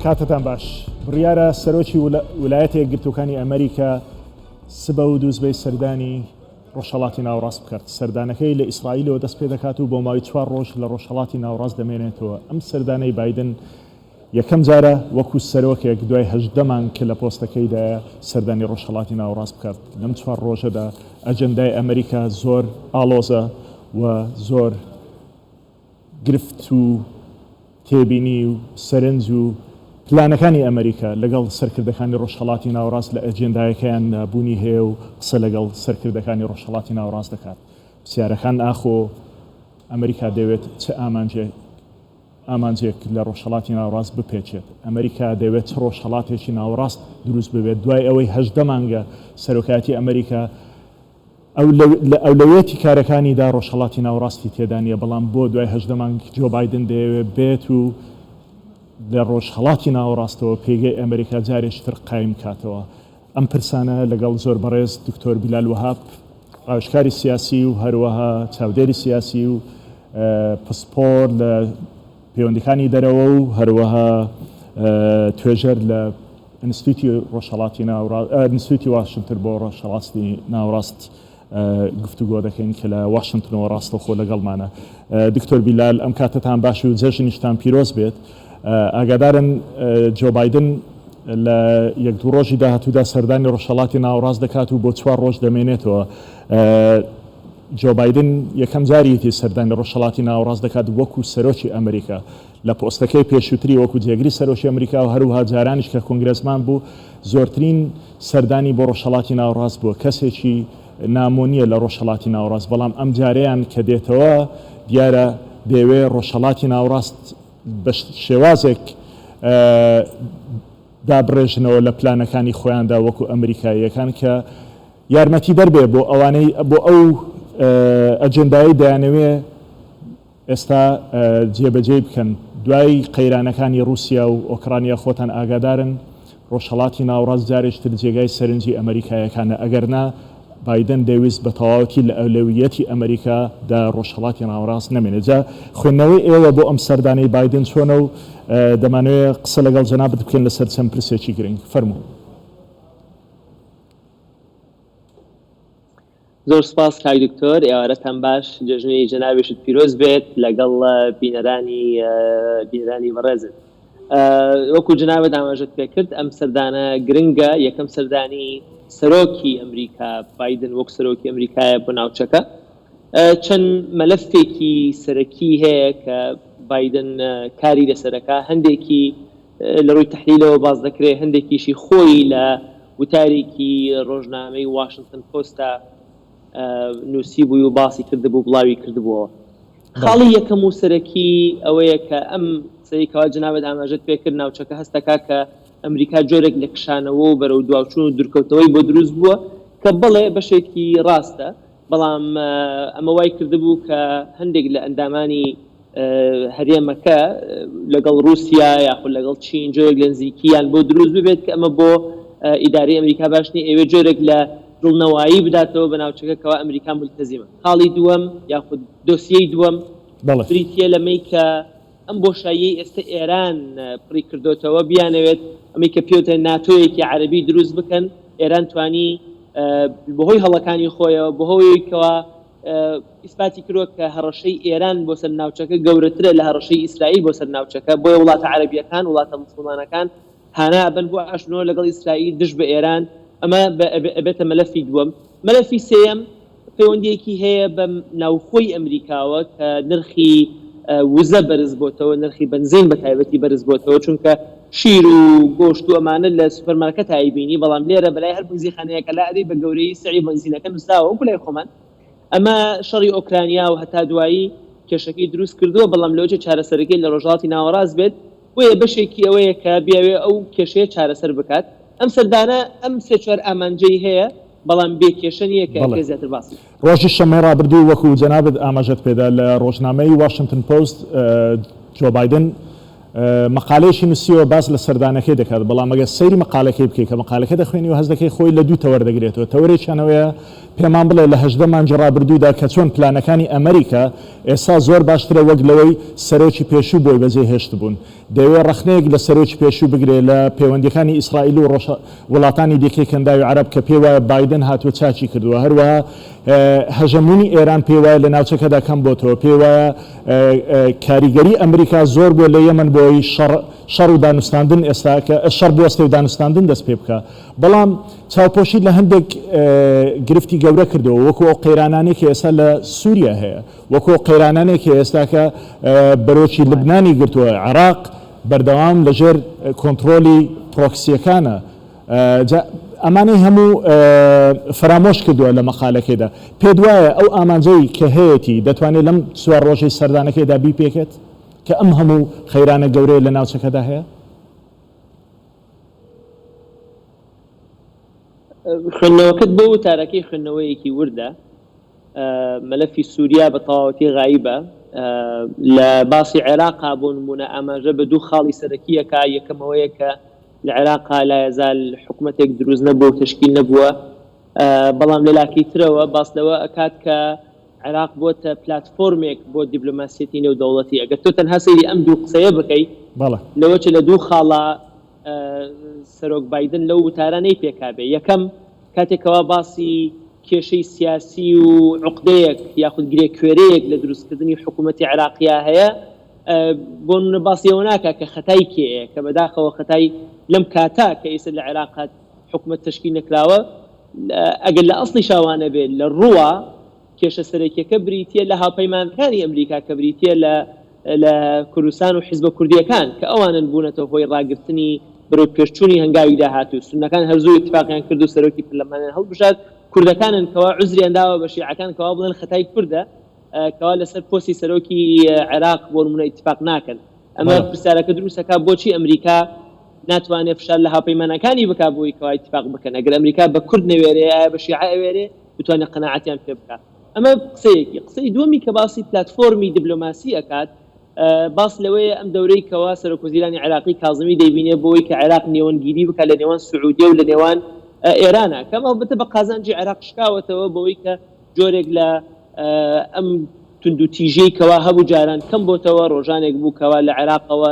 کاتتان باش بڕیارە سەرۆکی ویلایەتە یەکگرتووەکانی ئەمریکا سبە و دووزبەی سەردانی ڕۆژهەڵاتی ناوەڕاست بکات. سەردانەکەی لە ئیسرائیلەوە دەست پێ دەکات و بۆ ماوەی 4 ڕۆژ لە ڕۆژهەڵاتی ناوەڕاست دەمێنێتەوە. ئەم سەردانەی بایدن یەکەم جارە وەکو سەرۆکێک دوای 18 مانگ کە لە پۆستەکەیدا سەردانی ڕۆژهەڵاتی ناوەڕاست بکات. لەم 4 ڕۆژەدا ئەجەندای ئەمریکا زۆر ئاڵۆزە و زۆر گرفت و تێبینی و سەرنج و پلانەکانی ئەمریکا لەگەڵ سەرکردەکانی ڕۆژهەڵاتی ناوەڕاست لە ئەجێندایەکەیان نابوونی هەیە و قسە لەگەڵ سەرکردەکانی ڕۆژهەڵاتی ناوەڕاست دەکات. پرسیارەکان ئاخۆ ئەمریکا دەوێت چه ئامانجێک لە ڕۆژهەڵاتی ناوەڕاست بپێچێت. ئەمریکا دەوێت چه ڕۆژهەڵاتێکی ناوەڕاست دروست ببێت دوای ئەوەی 18 مانگە سەرۆکاتی ئەمریکا ئەولەوێتی کارەکانیدا ڕۆژهەڵاتی ناوەڕاستی تێدانیە، بەڵام بۆ دوای 18 مانگ جۆ بایدن دەیەوێت بێت و لە ڕۆژهەڵاتی ناوەڕاستەوە پێگەی ئەمریکا جارێکتر قایم کاتەوە. ئەم پرسانە لەگەڵ زۆر بەڕێز دکتۆر بیلال وهاب ڕاوێژکاری سیاسی و هەروەها چاودێری سیاسی و پسپۆر لە پەیوەندیەکانی دەرەوە و هەروەها توێژەر لە ئینستیتوتی واشنگتن بۆ ڕۆژهەڵاتی ناوەڕاست گفتوگۆ دەکەین کە لە واشنگتنەوە ڕاستەوخۆ لەگەڵمانە. دکتۆر بیلال ئەم کاتتان باش و جەژنیشتان پیرۆز بێت. ئاگادارن جۆ بایدن لە 1-2 ڕۆژی داهاتوودا سەردانی ڕۆژهەڵاتی ناوەڕاست دەکات و بۆ 4 ڕۆژ دەمێنێتەوە. جۆ بایدن یەکەم جاریەتی سەردانی ڕۆژهەڵاتی ناوەڕاست دەکات وەکو سەرۆکی ئەمریکا لە پۆستەکەی پێشووتری وەکو جێگری سەرۆکی ئەمریکا و هەروها جارانیش کە کۆنگرێزمان بوو زۆرترین سەردانی بۆ ڕۆژهەڵاتی ناوەڕاست بووە، کەسێکی نامۆنیە لە ڕۆژهەڵاتی ناوەڕاست. بەڵام ئەم جارەیان کە دێتەوە دیارە دەیەوێ ڕۆژهەڵاتی ناوەڕاست بە شێوازێک دابڕێژنەوە لە پلانەکانی خۆیاندا وەکو ئەمریکاییەکان کە یارمەتی دەربێ بۆ ئەوانەی بۆ ئەو ئەجەندایی دایانەوێ ئێستا جێبەجێ بکەن. دوای قەیرانەکانی رووسیا و ئۆکرانیا خۆتان ئاگادارن ڕۆژهەڵاتی ناوەڕاست جارێکتر جێگای سەرنجی ئەمریکایەکانە، ئەگەرنا بایدن دەویست بە تەواوەتی لە ئەولەویەتی ئەمریکادا ڕۆژهەڵاتی ناوەڕاست نەمێنێت. جا خوێندنەوەی ئێوە بۆ ئەم سەردانەی بایدن چۆنە و دەمانوێت قسە لەگەڵ جەنابەت بکەین لەسەر چەند پرسێکی گرنگ. فەرموو. زۆر سپاس کاک دکتۆر، ئێوارەتان باش، جەژنی جەنابێشت پیرۆز بێت لەگەڵ بینەرانی بەڕێزت. وەکو جەنابەت ئاماژەت پێ کرد ئەم سەردانە گرنگە، یەکەم سەردانی سەرۆکی ئەمریکا بایدن وەک سەرۆکی ئەمریکایە بۆ ناوچەکە. چەند مەلەفێکی سەرەکی هەیە کە بایدن کاری لەسەرەکە، هەندێکی لە ڕووی تەحلیلەوە باز دەکرێت، هەندێکیشی خۆی لە وتارێکی ڕۆژنامەی واشنگتن پۆستە نووسی بووی و باسی کردبوو بڵاوی کردبووە. خاڵی یەکەم و سەرەکی ئەوەیە کە ئەم سەریکەوە جەنابەت ئاماژەت پێکرد ناوچەکە هەستەکە کە ئەمریکا جۆرێک لە کشانەوە و بەرەو دواوچوون و دوورکەوتەوەی بۆ دروست بووە کە بەڵێ بەشێکی ڕاستە، بەڵام ئەمە وای کردبوو کە هەندێک لە ئەندامانی هەرێمەکە لەگەڵ رووسیا یاخود لەگەڵ چین جۆرێک لە نزیکییان بۆ دروست ببێت کە ئەمە بۆ ئیداری ئەمریکا باشنی ئەوێ جۆرێک لە دڵنەوایی بداتەوە بە ناوچەکەەوە ئەمریکا ملتەزیمە. خاڵی دووەم یاخود دۆسیەی دووەم بریتە لەمەی کە ئەم بۆشایی ئێستا ئێران پڕی کردوتەوە بیانەوێت ئەمەی کە پێوتە ناتۆیەکی عەربی دروست بکەن. ئێران توانی بەهۆی هەڵەکانی خۆیەوە بەهۆیەوەیکەوە ئیسپاتی کردوە کە هەڕەشەی ئێران بۆ سەر ناوچەکە گەورەترە لە هەڕەشەی ئیسرائیل بۆ سەر ناوچەکە، بۆیە وڵاتە عەرەبیەکان وڵاتە مسلمانەکان هانا ئەبن بۆ ئاشنەوە لەگەڵ ئیسرائیل دژ بە ئێران. ئەمە ئەبێتە مەلەفی دووەم. مەلەفی سێیەم پەیوەندیەکی هەیە بە ناوخۆی ئەمریکاوە کە نرخی وزە بەرز بۆتەوە، نرخی بنزین بە تایبەتی بەرز بۆتەوە، چونکە شیر و گۆشت و ئەمانە لە سوپەرمارکەت هایبینی، بەڵام لێرە بەلای هەر بنزینخانەیەکە لا ئەدەی بە گەورەی سعی بنزینەکە نووسراوە و بڵێ خۆمان. ئەمە شەڕی ئۆکرانیا و هەتا دوایی کێشەکەی دروست کردووە، بەڵام لەوجه چارەسەرەکەی لە ڕۆژهەڵاتی ناوەڕاست بێت وەیە بەشێکی ئەوەیە کە بیاوێ ئەو کێشەیە چارەسەر بکات. ئەم سەردانە ئەم 3-4 ئامانجەی هەیە، بەڵام بێکێشە نییە کە زیاتر باسی. ڕۆژی شەمەی ڕابردوو وەکو جەنابەت ئاماژەت پێدا لە ڕۆژنامەی واشنگتن پۆست جۆ بایدن مقالەیەکی نووسیەوە باس لە سەردانەکەی دەکات، بەڵام ئەگەر سەیری مقالەکەی بکەیت کە مقالەکە دەخوێنی و هەست دەکەی خۆی لە دوو تەوەردەگرێتەوە. تەوەرێکیانەوەیە پێمان بڵێ لە 18 مانگی ڕابردوودا کە چۆن پلانەکانی ئەمریکا ئێستا زۆر باشترە وەک لەوەی سەرۆکی پێشوو بۆی بەجێ هێشت بوون دەیەوێت ڕەخنەیەک لە سەرۆکی پێشوو بگرێت لە پەیوەندیەکانی ئیسرائیل و وڵاتانی دیکەی کەنداوی عەرەب کە پێی وایە بایدن هاتووە چاچی کردووە هەروەها هەژەمونی ئێران پێی وایە لە ناوچەکەدا کەم بۆتەوە پێی وایە کاریگەری ئەمریکا زۆر بۆ لە یەمەن بۆی شەڕ و دانوستاندن ئێستا کە شەڕ بوەستێ و دانوستاندن دەست پێ بکە بەڵام چاوپۆشی لە هەندێک گرفتی گەورە کردەوە وەکو ئەو قەیرانانێک کە ئێستا لە سووریا هەیە وەکو قەیرانانێک کە ئێستا کە بەرۆکی لبنانی گرتووە عێراق بەردەوام لەژێر کۆنتڕۆلی پرۆکسیەکانە ئەمانەی هەموو فرامۆش کردووە لە مەقالەکەیدا پێت وایە ئەو ئامانجەی کە هەیەی دەتوانێت لەم چوار ڕۆژەی سەردانەکەیدا بیپێکێت کە ئەم هەموو خەیرانە گەورەیە لە ناوچەکەدا هەیە خوێندنەوەکەت بۆ وتارەکەی خوێندنەوەیەکی وردە مەلەفی سووریا بە تەواوەتی غایبە لە باسی عێراقا بۆ نمونە ئاماژە بە دوو خاڵی سەرەکیەکە یەکەمەوەیە کە لە عێراقا لا یەزال حکوومەتێک دروست نەبووە و تشکیل نەبووە بەڵام لە لاکی ترەوە باس لەوە ئەکات کە عێراق بۆتە پلاتفۆرمێک بۆ دیبلۆماسیەتی نێودەوڵەتی ئەگەر تۆ تەنها سەیری ئەم دوو قسەیە بکەیت لەوەچە لە دوو خاڵە سەرۆک بایدن لەو وتارانەی پێکابێ یەکەم کاتێکەوە باسی کێشەی سیاسی و عقدەیەک یاخود گرێ کوێرەیەک لە دروستکردنی حکوومەتی عێراقیە هەیە بۆ نمونە باسیەوە ناکە کە خەتای کێیە کە بەداخەوە خەتای لەم کاتا کە ئێستا لە عێراقات حکوومەت تشکیل نەکراوە ئەگەر لە ئەسڵی شاوانە بێت لە ڕووە کێشە سەرەکیەکە بریتیە لە هاوپەیمانەکانی ئەمریکا کە بریتیە لە کوردستان و حیزبە کوردیەکان کە ئەوانن بوونەتەوە هۆی ڕاگررتنی بەرەو پێشچوونی هەنگاوی داهاتوو سونەکان هەرزوو اتفاقیان کرد و سەرۆکی پەرلەمانیان هەڵبژات کوردەکانن کەوا عوزریان داوە بە شیعەکان کەوا بڵێن خەتای کوردە کەوا لەسەر پۆستی سەرۆکی عێراق بۆ نمونە اتفاق ناکەن ئەمە پرسیارەکە دروستەکە بۆچی ئەمریکا ناتوانێت فشار لە هاوپەیمانەکانی بکات بۆی کەوا اتفاق بکەن ئەگەر ئەمریکا بە کورد نەوێرێ بە شیعە ئەوێرێ بتوانێت قەناعەتیان پێ بکات ئەمە قسەیەکی قسەی دووەمی کە باسی پلاتفۆرمی دیبلۆماسی ئەکات باس لەوەیە ئەم دەورەی کەوا سەرۆکوەزیرانی عێراقی کاظمی دەیبینێ بۆی کە عێراق نێوەنگیری بکات لە نێوان سعودیە و لە نێوان ئێرانە کەمە بەتە بە قازانجی عێراق شکاوەتەوە بەوەی کە جۆرێک لە ئەم تونند و تیژەی کەوا هەبوو جاران کەم بۆتەوە ڕۆژانێک بوو کەوا لە عێراقەوە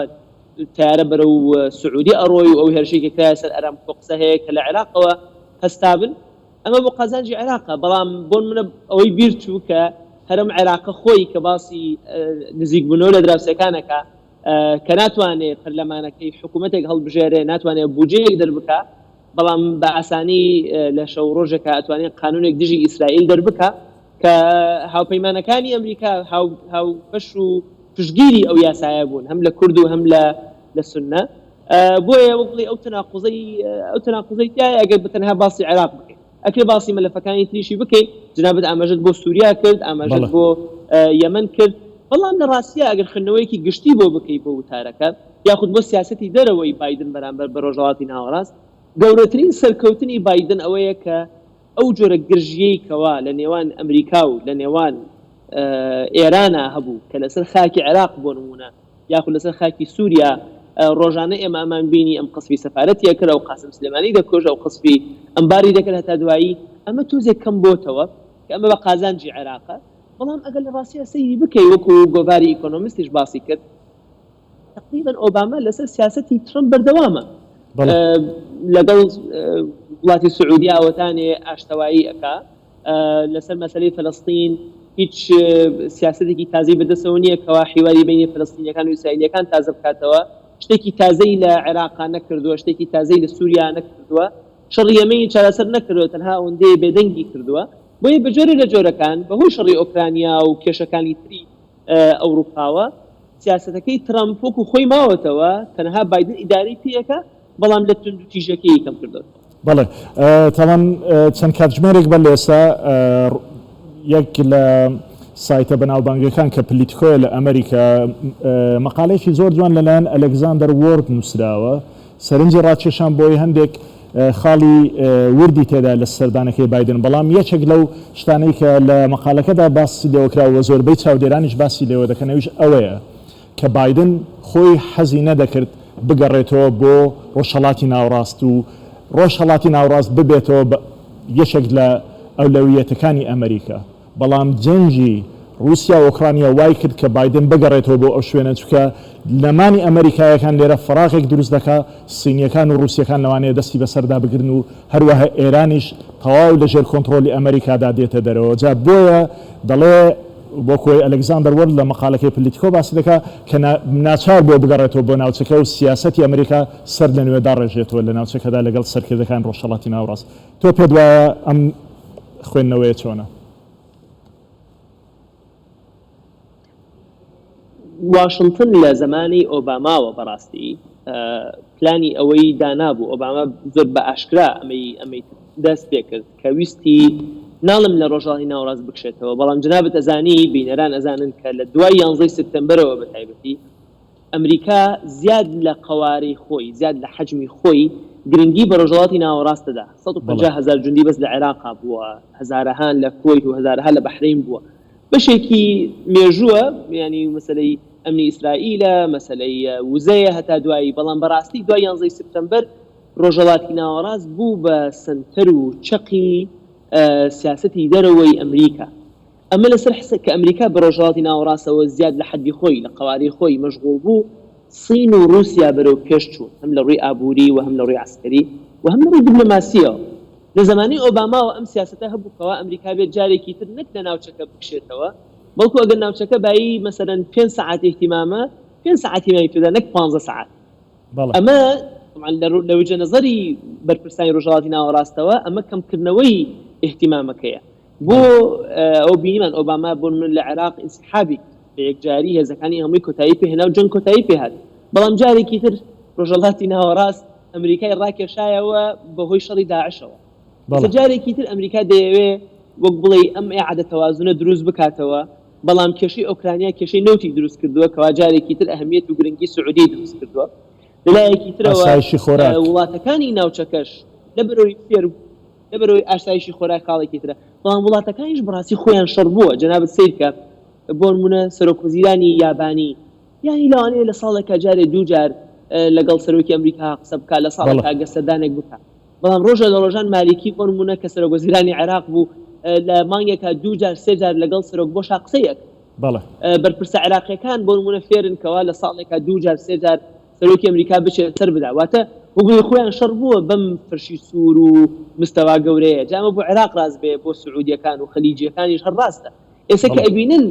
تیارە بەرە و سعودی ئەڕۆی و ئەو هێرشێکی کرا سەر ئەرامکۆ قسە هەیە کە لە عێراقەوە هەستابن ئەمە بۆ قازانجی عێراقە بەڵام بۆ منە ئەوەی بیر چوو کە هەرم عێراقە خۆی کە باسی نزیک بوونەوە لە دراوسەکانەکە کە ناتوانێت پەرلەمانەکەی حکوومەتێک هەڵبژێرێ ناتوانێت بودجەیەک دەربکە بەڵام بە ئاسانی لە شەو ڕۆژێکە ئەتوانێت قانونێک دژی ئیسرائیل دەربکە کە هاوپەیمانەکانی ئەمریکا هاوپەش و پشگیری ئەو یاسایە بوون هەم لە کورد و هەم لە سونە بۆیە وەڵی ئەو تەناقوزەی تایە ئەگەر بتەنها باسی عێراق بکەین ئەکرێ باسی مەلەفەکانی تریشی بکەین جنابەت ئاماژەت بۆ سووریا کرد ئاماژەت بۆ یەمەن کرد بەڵام لە ڕاستیە ئەگەر خوێندنەوەیەکی گشتی بۆ بکەی بۆ وتارەکە یاخود بۆ سیاسەتی دەرەوەی بایدن بەرامبەر بە ڕۆژهەڵاتی ناوەڕاست گەورەترین سەرکەوتنی بایدن ئەوەیە کە ئەو جۆرە گرژیەی کەوا لە نێوان ئەمریکا و لە نێوان ئێرانە هەبوو کە لەسەر خاکی عێراق بۆ نمونە یاخود لەسەر خاکی سووریا ڕۆژانە ئێمە ئەمان بینی ئەم قسبی سەفارەتیە کرد و قاسم سلێمانی دەکۆژە و قسبی ئەمباری دەکرد هەتا دوایی ئەمە تۆزێک کەم بۆتەوە کە ئەمە بە قازانجی عێراقە بەڵام ئەگەر لە ڕاستیە سەیری بکەی وەکو گۆڤاری ئیکۆنۆمیستیش باسی کرد تقریبا ئۆباما لەسەر سیاسەتی ترمپ بەردەوامە لەگەڵ وڵاتی سعودیا ئەوەتانێ ئاشتەوایی ئەکا لەسەر مەسەلەی فەلەستین هیچ سیاسەتێکی تازەی بەدەستەوە نییە کەوا حیواری بینی فەلەستینیەکان و ئیسرائیلیەکان تازە بکاتەوە شتێکی تازەی لە عێراقا نەکردووە شتێکی تازەی لە سووریا نەکردووە شەڕی یەمەنی چارەسەر نەکردووە تەنها ئەوەندەیە بێدەنگی کردووە بۆیە بەجۆرێ لە جۆرەکان بەهۆی شەڕی ئۆکرانیا و کێشەکانی تری ئەوروپاوە سیاسەتەکەی ترامپ وەکو خۆی ماوەتەوە تەنها بایدن ئیداری پێەکە بەڵام لە تونند و تیژەکەی کەم کردووە بەڵێ تەمان چەند کاتژمێرێک بە لێسا یەک لە سایتە بەناوبانگەکان کە پلیتیکۆیە لە ئەمریکا مەقالەیەکی زۆر جوان لەلایەن ئەلێکزاندەر وۆرد نووسراوە سەرنجی ڕاکێشان بۆی هەندێک خاڵی وردی تێدا لە سەردانەکەی بایدن بەڵام یەکێک لەو شتانەی کە لە مەقالەکەدا باسی لێوەکراوە زۆربەی چاودێرانیش باسی لێوە دەکەنەویش ئەوەیە کە بایدن خۆی حەزی نەدەکرد بگەڕێتەوە بۆ ڕۆژهەڵاتی ناوڕاست و ڕۆژهەڵاتی ناوڕاست ببێتەوە یەکێک لە ئەولەویەتەکانی ئەمریکا بەڵام جەنگی رووسیا و ئۆکرانیا وای کرد کە بایدن بگەڕێتەوە بۆ ئەو شوێنە چکە لەمانی ئەمریکایەکان لێرە فراغێک دروست دەکات سینیەکان و رووسیەکان لەوانەیە دەستی بەسەردا بگرن و هەروەها ئێرانیش تەواو لەژێر کۆنتڕۆلی ئەمریکادا دێتە دەرەوە جا بۆیە دەڵێ بۆ کۆی ئەلەگزاندەر وەرد لە مەقالەکەی پلیتیکۆ باسی دەکات کە ناچار بۆ بگەڕێتەوە بۆ ناوچەکە و سیاسەتی ئەمریکا سەر لە نوێدا ڕێژێتەوە لە ناوچەکەدا لەگەڵ سەرکردەکان ڕۆژهەڵاتی ناوەڕاست تۆ پێت وایە ئەم خوێندنەوەیە چۆنە؟ واشنگتن لە زمانی ئۆباماوە بەڕاستی پلانی ئەوەی دانابوو ئۆباما زۆر بە ئاشکرا ئەمەی دەست پێ کرد کە ویستی ناڵم لە ڕۆژهەڵاتی ناوەڕاست بکشێتەوە بەڵام جنابەت ئەزانی بینەران ئەزانن کە لە دوای 11 سپتەمبەرەوە بە تایبەتی ئەمریکا زیاد لە قەواری خۆی زیاد لە حەجمی خۆی گرنگی بە ڕۆژهەڵاتی ناوەڕاستەدا 150,000 جوندی بەس لە عێراقا بووە هەزارەهان لە کوێیت و هەزارەها لە بەحرین بووە بەشێکی مێژووە ینی مەسەلەی ئەمنی ئیسرائیلە مەسەلەی وزەیە هەتا دوایی بەڵام بەڕاستی دوای 11 سپتەمبەر ڕۆژهەڵاتی ناوەڕاست بوو بە سنتەر و چەقی سیاسەتی دەرەوەی ئەمریکا ئەمە لەسەر حسە کە ئەمریکا بە ڕۆژهەڵاتی ناوەڕاستەوە زیاد لە حەدی خۆی لە قەواری خۆی مەشغوڵ بوو سین و رووسیا بەرەو پێش چوون هەم لە ڕووی ئابووری و هەم لە ڕووی عسکەری و هەم لە ڕووی دیپلۆماسیەوە لە زمانی ئۆباماوە ئەم سیاسەتە هەبووکەوە ئەمریکا بێت جارێکی تر نەک لە ناوچەکە بکشێتەوە بەڵکو ئەگەر ناوچەکە بایی مەسەرەن 5 ساعت احتیمامە 5 ساعتی مای تۆدا نەک 15 ساعت ئەمە لە وجهە نەزەری بەرپرسانی ڕۆژهەڵاتی ناوەڕاستەوە ئەمە کەمکردنەوەی احتیمامەکەیە بۆ ئەو بینیمان ئۆباما بۆ من لە عێراق ئینسحابی بە یەکجاری هێزەکانی هەمووی کۆتایی پێهێنا و جەنگ کۆتایی پێهات بەڵام جارێکی تر ڕۆژهەڵاتی ناوەڕاست ئەمریکای ڕاکێشایەوە بەهۆی شەڕی داعشەوە جارێکی تر ئەمریکا دەیەوێت وەک بڵێ ئەم ئیعادە تەوازونە دروست بکاتەوە بەڵام کێشەی ئۆکرانیا کێشەی نەوتی دروست کردووە کەوا جارێکی تر ئەهەمیەت و گرنگی سعودی دروست کردووە لەلایەکی ترەوە وڵاتەکانی ناوچەکەش لەبەرەوەی فێر لەبەرەوەی ئاشتایشی خۆراک خاڵێکی ترە بەڵام وڵاتەکانیش بەڕاستی خۆیان شەڕ بووە جەنابەت سیرکە بۆ نمونە سەرۆکوەزیرانی یابانی یانی لەوانەیە لە ساڵێکە جارێ دوو جار لەگەڵ سەرۆکی ئەمریکا قسە بکات لە ساڵێکا گەستەدانێک بکات بەڵام ڕۆژە لە ڕۆژان مالیکی بۆ نمونە کە سەرۆکوەزیرانی عێراق بوو لە مانگێکە دوو جار سێ جار لەگەڵ سەرۆک بۆشا قسەیەک بەرپرسە عێراقیەکان بۆ نمونە فێرن کەوا لە ساڵێکە دوو جار سێ جار سەرۆکی ئەمریکا بچێت سەر بدا واتە وەگوڵی خۆیان شەڕ بووە بەم فرشی سوور و مستەوا گەورەیە جامە بۆ عێراق ڕاست بێ بۆ سعودیەکان و خەلیجیەکانیش هەر ڕاستە ئێستا کە ئەبینن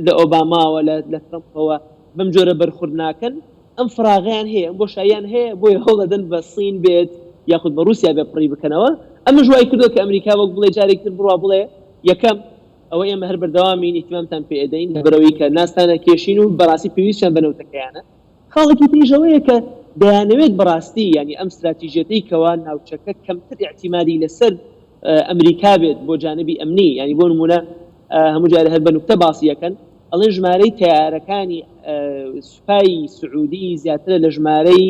لە ئۆباماوە لە ترەمپەوە بەم جۆرە بەرخورد ناکەن ئەم فراغیان هەیە ئەم بۆشاییان هەیە بۆی هەوڵەدەن بە سین بێت یاخود بە رووسیا بێ پڕی بکەنەوە ئەمە ژوای کردو کە ئەمریکا وەک بڵێ جارێکتر بڕوا بڵێ یەکەم ئەوە ئێمە هەر بەردەوامین ئیتمامتان پێ ئەدەین لەبەرەوەی کە ناستانە کێشین و بەڕاستی پێویستیان بەنەوتەکەیانە خاڵێکی تریژەوەیە کە دەیانەوێت بەڕاستی ینی ئەم استراتیژیەتەی کەوا ناوچەکە کەمتر اعتیمادی لەسەر ئەمریکا بێت بۆ جانبی ئەمنی ینی بۆ نمونە هەموو جارە هەر بە نوکتە باسیەکەن ئەڵێن ژمارەی تەیارەکانی سوپای سعودی زیاترە لە ژمارەی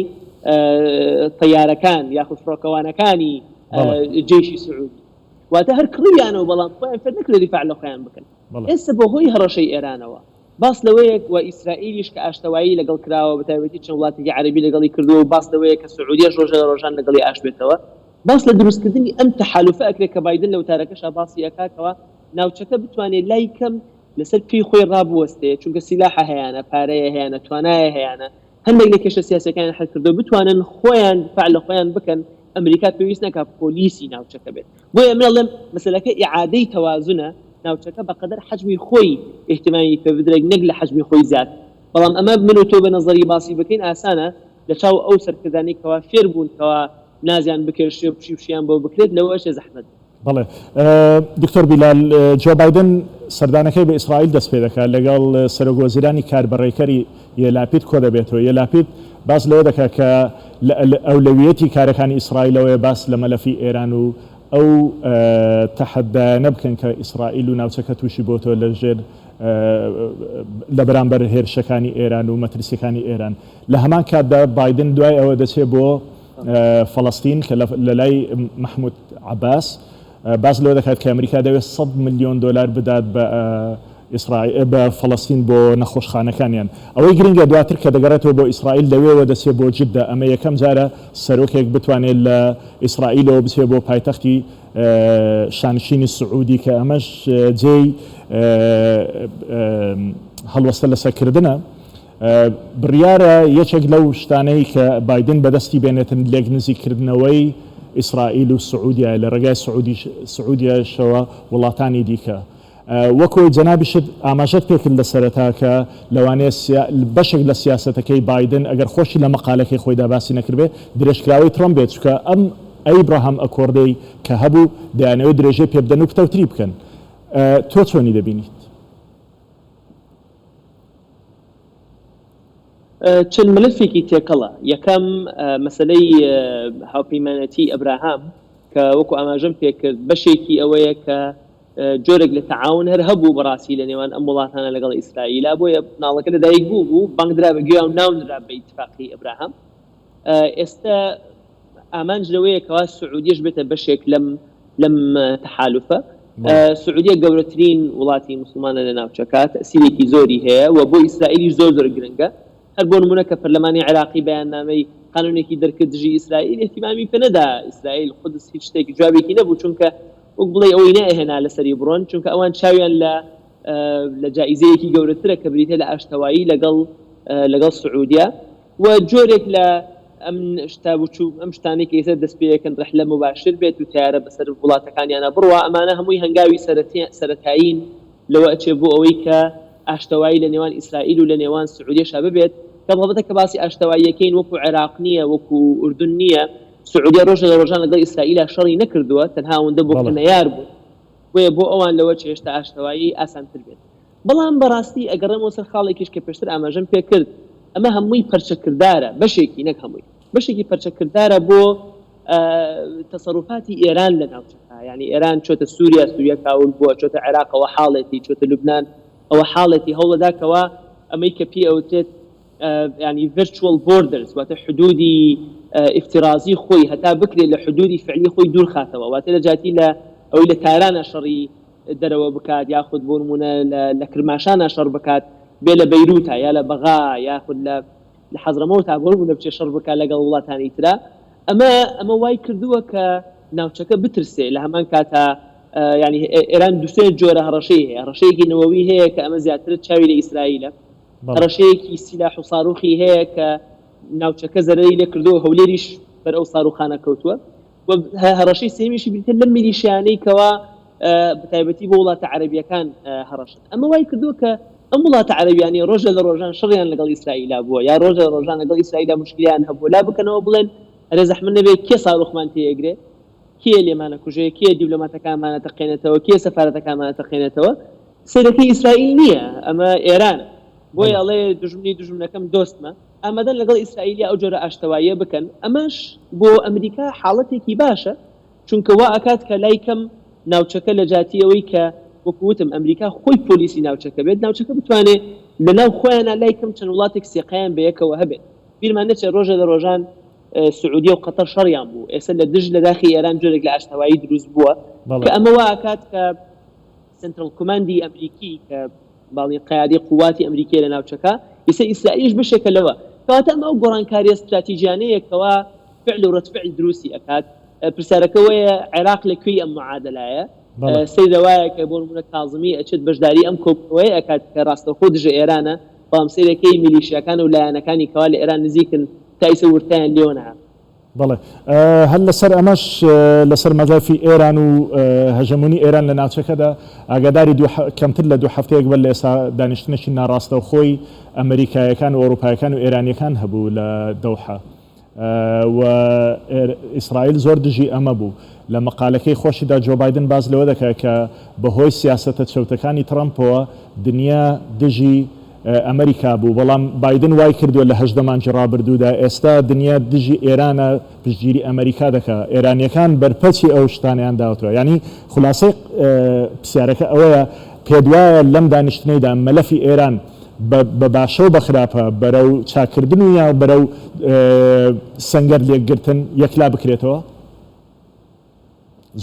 تەیارەکان یاخود فڕۆکەوانەکانی جێشی سعودی واتە هەر کڕیانەوە بەڵام خۆیان فێر نەکرێت دیفاع لە خۆیان بکەن ئێستا بۆ هۆی هەڕەشەی ئێرانەوە باس لەوەیەک و ئیسرائیلیش کە ئاشتەوایی لەگەڵ کراوە بە تایبەتی چەند وڵاتێکی عەرەبی لەگەڵی کردووە باس لەوەیە کە سعودیە ڕۆژە لە ڕۆژان لەگەڵی ئاش بێتەوە باس لە دروستکردنی ئەم تەحالوفە ئەکرێت کە بایدن لە وتارەکەشا باسی ئەکاتەوە ناوچەکە بتوانێت لای کەم لەسەر پێی خۆی ڕابوەستێ چونکە سیلاحە هەیەە پارەیە هەیەە توانایە هەیەە هەندێک لە کێشە سیاسەکان حل کردو بتوانن خۆیان دفاع لە خۆیان بکەن ئەمریکا پێویست ناکات پۆلیسی ناوچەکە بێت بۆیە من ئەڵێم مەسەلەکە ئیعادەی تەوازونە ناوچەکە بەقەدەر حەجمی خۆی احتیمالی پێ بدرێت نەک لە حەجمی خۆی زیاد بەڵام ئەمە من و تۆ بە نەزەری باسی بکەین ئاسانە لە چاو ئەو سەرکردانەی کەوا فێر بوون کەوا نازیان بکێشێ و پشیان بۆ بکرێت لەوەشە زەحمەت بەڵێ دکتۆر بیلال جو بایدن سەردانەکەی بە ئیسرائیل دەست پێ دەکات لەگەڵ سەرۆکوەزیرانی کاربڕێکەری یێلاپید کۆ دەبێتەوە یێلاپید باس لەوە دەکات کە ئەولەویەتی کارەکانی ئیسرائیلەوەیە باس لە مەلەفی ئێران و ئەو تەحەدایانە بکەن کە ئیسرائیل و ناوچەکە تووشی بۆتەوە لەژێر لە بەرامبەر هێرشەکانی ئێران و مەترسیەکانی ئێران لە هەمان کاتدا بایدن دوای ئەوە دەچێت بۆ فەڵەستین کە لە لای محمود عباس باس لەوە دەکات کە ئەمریکا دەوێت 100 ملیۆن دلار بدات بە ئیسرائیل بە فەڵەستین بۆ نەخۆشخانەکانیان ئەوەی گرنگە دواتر کە دەگەڕێتەوە بۆ ئیسرائیل لەوێەوە دەچێت بۆ جدە ئەمە یەکەم جارە سەرۆکێک بتوانێت لە ئیسرائیلەوە بچێت بۆ پایتەختی شانشینی سعودی کە ئەمەش جێی هەڵوەستە لەسەرکردنە بڕیارە یەکێک لەو شتانەی کە بایدن بەدەستی بێنێتن لێک نزیکردنەوەی ئیسرائیل و سعودیە لە ڕێگای سعودیەشەوە وڵاتانی دیکە وەکۆی جەنابیشت ئاماژەت پێکرد لە سەرەتا کە لەوانەیە بەشێک لە سیاسەتەکەی بایدن ئەگەر خۆشی لە مەقالەکەی خۆیدا باسی نەکردبێ درێژکراوی ترۆم بێت چکە ئەم ئەیبراهام ئەکۆردەی کە هەبوو دەیانەوە درێژەی پێبدەن و پتەوتری بکەن تۆ چۆنی دەبینیت؟ چەند ملفێکی تێکەڵە یەکەم مەسلەی هاوپەیمانەتی ئەبراهام کە وەکو ئاماژەم پێکرد بەشێکی ئەوەیە کە جۆرێک لە تەعاون هەر هەبوو بەڕاستی لە نێوان ئەم وڵاتانە لەگەڵ ئیسرائیلا بۆیە ناڵەکە لەدایک بوو بانگدرا بە گوێ و ناونرا بە ئیتفاقی ئەبراهام ئێستا ئامانج لەوەیە کەوا سعودیەش بێتە بەشێک لەم تەحالوفە سعودیە گەورەترین وڵاتی موسڵمانە لە ناوچەکە تەسیرێکی زۆری هەیە و بۆ ئیسرائیلیش زۆر گرنگە هەر بۆ نمونە کە پەرلەمانی عێراقی بەیاننامەی قانونێکی دەرکرد دژی ئیسرائیل احتیمامی پێ نەدا ئیسرائیل خودس هیچ شتێکی جوابێکی نەبوو چونکە وەک بڵێ ئەوەی نەهێنا لەسەری بڕۆن چونکە ئەوان چاویان لە جائزەیەکی گەورەترە کە بریتە لە ئاشتەوایی لەگەڵ سعودیە و جۆرێک لە ئەم شتابوچوو ئەم شتانێک ئێستا دەست پێەکەن ڕحلە مباشر بێت و تیارە بەسەر وڵاتەکانیانە بڕوە ئەمانە هەمووی هەنگاوی سەرەتایین لەوە ئەچێ بۆ ئەوەی کە ئاشتەوایی لە نێوان ئیسرائیل و لە نێوان سعودیەشا ببێت کە بەڵبەتە کە باسی ئاشتەواییەکەین وەکو عێراق نییە وەکو ئوردون نییە سعودیە ڕۆژە لە ڕۆژان لەگەڵ ئیسرائیلە شەڕی نەکردووە تەنها ئەوەندە بۆ کەنەیار بوو بۆیە بۆ ئەوان لەوە چێشتا ئاشتەوایی ئاسانتر بێت بەڵام بەڕاستی ئەگەڕێمەوە سەر خاڵێکیش کە پێشتر ئاماژەم پێکرد ئەمە هەمووی پەرچەکردارە بەشێکی نەک هەمووی بەشێکی پەرچەکردارە بۆ تەسەڕوفاتی ئێران لە ناوچەکە یعنی ئێران چۆتە سووریا کاول بووە چۆتە عێراقەوە حاڵێتی چۆتە لوبنان ئەوە حاڵێتی هەوڵەداکەوە ئەمەی کە پێ ئەوتێت يعني virtual borders واتە حدودی افترازی خۆی هەتا بکرێت لە حدودی فعلی خۆی دوور خاتەوە واتە لە جاتی لە ئەوەی لە تارانە شەڕی دەرەوە بکات یاخود بۆ نمونە لە کرماشانە شەڕ بکات بێ لە بەیروتە یا لە بەغا یاخود لە حەزرەمەوتە بۆ نمونە بچێ شەڕ بکات لەگەڵ وڵاتانی ترا ئەمە وای کردووە کە ناوچەکە بترسێ لە هەمان کاتە يعني ئێران دوسێ جۆرە هەڕەشەی هەیە هەڕەشەیەکی نەوەوی هەیە کە ئەمە زیاتر چاوی لە ئیسرائیلە هەڕەشەیەکی سیلاح و ساروخی هەیە کە ناوچەکە زەرەری لێ کردووە هەولێریش بەر ئەو ساروخانە کەوتووە و هەڕەشەی سێمیشی بریتە لەم میلیشیانەی کەوا بەتایبەتی بۆ وڵاتە عەرەبیەکان هەڕەشن ئەمە وای کردووە کە ئەم وڵاتە عەرەبیانی ڕۆژە لە ڕۆژان شەڕیان لەگەڵ ئیسرائیلا بووە یا ڕۆژە لە ڕۆژان لەگەڵ ئیسرائیلا مشکلیان هەبووە لا بکەنەوە بڵێن ئەرێ زەحمەت نەبێت کێ ساروخمان تێیەگرێ کێ لێمانە کوژێ کێ دیبلۆماتەکانمانە تەقێنێتەوە کێ سەفارەتەکانمانە تەقێنێتەوە سەرەکەی ئیسرائیل نییە ئەمە ئێرانە بۆی ئەڵێ دژمنەکەم دۆستمە ئامادەن لەگەڵ ئیسرائیلیا ئەو جۆرە ئاشتەواییە بکەن ئەمەش بۆ ئەمریکا حاڵەتێکی باشە چونکە وا ئەکات کە لایکەم ناوچەکە لە جاتیەوەی کە وەکوتم ئەمریکا خۆی پۆلیسی ناوچەکە بێت ناوچەکە بتوانێت لەناو خۆیانە لایکەم چەند وڵاتێک سێقەیان بەیەکەوە هەبێت بیرمان نەچێت ڕۆژە لە ڕۆژان سعودیە و قەتەر شەڕیان بوو ئێستا لە دژ لە داخی ئێران جۆرێک لە ئاشتەوایی دروست بووە کە ئەمە وا ئەکات کە سنترال کۆماندی ئەمریکی کە باڵی قیادی قواتی ئەمریکی لە ناوچەکە ئێستا ئیسرائیلش بشێکە لەوە کەواتە ئەمە ئەو گۆڕانکاریە استراتیژیانەیەکەوە فعل و ڕەتفعل دروستی ئەکات پرسیارەکەوەیە عێراق لەکوێی ئەم معادلایە سەیرەوایە کە بۆ نمونە کاظمی ئەچێت بەشداری ئەم کۆبەوەی ئەکات کە ڕاستەخۆ دژە ئێرانە بەڵام سەیرەکەی میلیشیاکان و لایەنەکانی کەوا لە ئێران نزیکن تایسە ورتیان لێوە بەڵێ هەل لەسەر ئەمەش لەسەر مەزافی ئێران و هەژەمونی ئێران لە ناوچەکەدا ئاگاداری کەمتر لە 2 هەفتەیەک بەر لە ئێستا دانیشتنێکی ناڕاستە و خۆی ئەمریکایەکان و ئەوروپایەکان و ئێرانیەکان هەبوو لە دەوحە و ئیسرائیل زۆر دژی ئەمە بوو لە مەقالەکەی خۆشیدا جۆ بایدن باز لەوە دەکات کە بەهۆی سیاسەتە چەوتەکانی ترامپەوە دنیا دژی ئەمریکا بوو بەڵام بایدن وای کردووە لە 18 مانگی ڕابردوودا ئێستا دنیا دژی ئێرانە پشتگیری ئەمریکا دەکات ئێرانیەکان بەرپەچی ئەو شتانیان داوتەوە ینی خلاصەی پرسیارەکە ئەوەیە پێدوایە لەم دانیشتنەیدا مەلەفی ئێران بە باشە و بەخراپە بەرەو چاکردن و یا بەرەو سەنگەر لێکگرتن یەکلا بکرێتەوە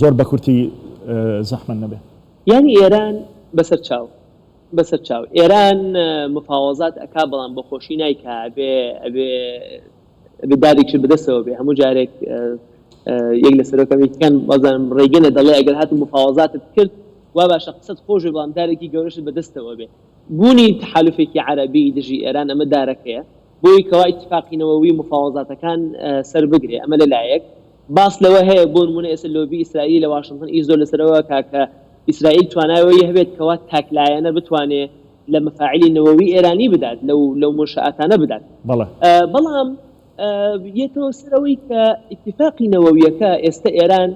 زۆر بە کورتی زەحمەت نەبێ یعنی ئێران بەسەر چاو بەسەر چاو ئێران مفاوەزات ئەکا بەڵام بە خۆشی نایکا بێ دارێکی بەدەستەوە بێ هەموو جارێک یەک لە سەرۆکەمیەکان بەزانم ڕێگەنە دەڵێ ئەگەر هات مفاوەزاتت کرد وا باشە قسەت خۆشی بەڵام دارێکی گەورەشت بەدەستەوە بێ بوونی تحالفێکی عەرەبی دژی ئێران ئەمە دارەکەیە بۆی کەوا ئیتفاقی نەوەوی مفاوەزاتەکان سەر بگرێ ئەمە لەلایەک باس لەوە هەیە بۆ نمونە ئێستا لۆبی ئیسرائیل لە واشنگتن زۆر لەسەرەوە کاکە ئیسرائیل تواناوی هەبێت کەوا تاکلایەنە بتوانێت لە مەفاعیلی نەوەوی ئێرانی بدات لەو منشئاتانە بدات بەڵام یەکەوە سەرەوەی کە ئیتفاقی نەوەویەکە ئێستا ئێران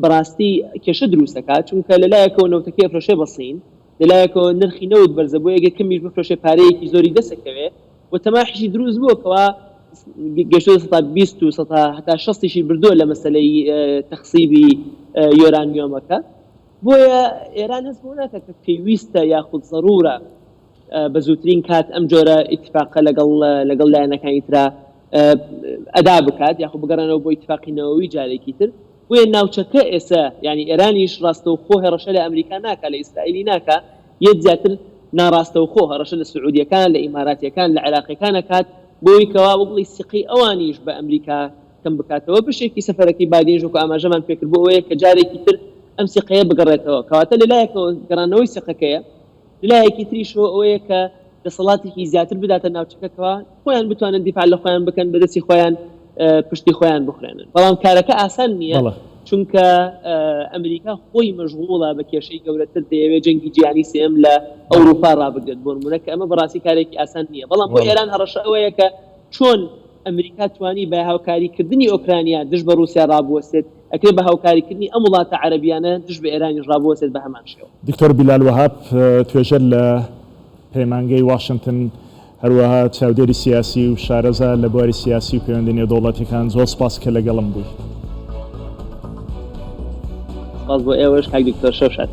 بەڕاستی کێشە دروستەکات چونکە لەلایەکەوە نەوتەکەی ئەفرۆشێ بەسین لەلایەکەوە نرخی نەوت بەرزە بۆ ئەگە کەمیش بفرۆشێ پارەیەکی زۆری دەسەکەوێ و تەماحیشی دروست بووە کەوا گەشتۆ 20 و هەتا 60 بردووە لە مەسەلەی تەخسیبی یۆرانیۆمەکە بۆیە ئێران هەست بۆ ناکە کە پێویستە یاخود ضرورە بە زووترین کات ئەم جۆرە ئیتفاقە لەگەڵ لایەنەکانی ترا ئەدا بکات یاخود بگەڕێنەوە بۆ ئیتفاقی نەوەوی جارێکی تر بۆیە ناوچەکە ئێستا ینی ئێرانیش ڕاستەوخۆ هێڕەشە لە ئەمریکا ناکە لە ئیسرائیلی ناکە یەک زیاتر ناڕاستەوخۆ هەڕەشە لە سعودیەکان لە ئیماراتیەکان لە عێراقیەکان ئەکات بۆی کەوا بڵی سقی ئەوانیش بە ئەمریکا کەم بکاتەوە بشێکی سەفەرەکەی بادینژ و ئاماژەمان پێکرد بۆ ئەوەیە کە جارێکی تر ئەم سقەیە بگەڕێتەوە کەواتە لەلایەکەوە گەڕانەوەی سقەکەیە لەلایەکی تریشەوە ئەوەیە کە دەسەڵاتێکی زیاتر بداتە ناوچەکەەوە خۆیان بتوانن دیفاع لە خۆیان بکەن بەدەستی خۆیان پشتی خۆیان بخرێنن بەڵام کارەکە ئاسان نییە چونکە ئەمریکا خۆی مەشغوڵە بە کێشەی گەورەتر دەیەوێت جەنگی جیهانی سێم لە ئەوروپا ڕابگرێت بۆ نمونە کە ئەمە بەڕاستی کارێکی ئاسان نییە بەڵام بۆ ئێران هەڕەشە ئەوەیە کە چۆن ئەمریکا توانی بە هاوکاریکردنی ئۆکرانیا دژ بە رووسیا ڕابوەستێت ئەکرێت بە هاوکاریکردنی ئەم وڵاتە عەرەبیانە دژ بە ئێرانی ڕابوەستێت بە هەمان شێوە. دکتۆر بیلال وەهاب توێژەر لە پەیمانگەی واشنگتن هەروەها چاودێری سیاسی و شارەزا لە بواری سیاسی و پەیوەندی نێودەوڵەتیەکان زۆر سپاس کە لەگەڵم بووی. سپاس بۆ ئێوەش کاک دکتۆر شەوشاد.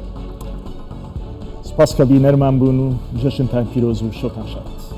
سپاس کە بینەرمان بوون و جەژنتان پیرۆز و شەوتان شاد.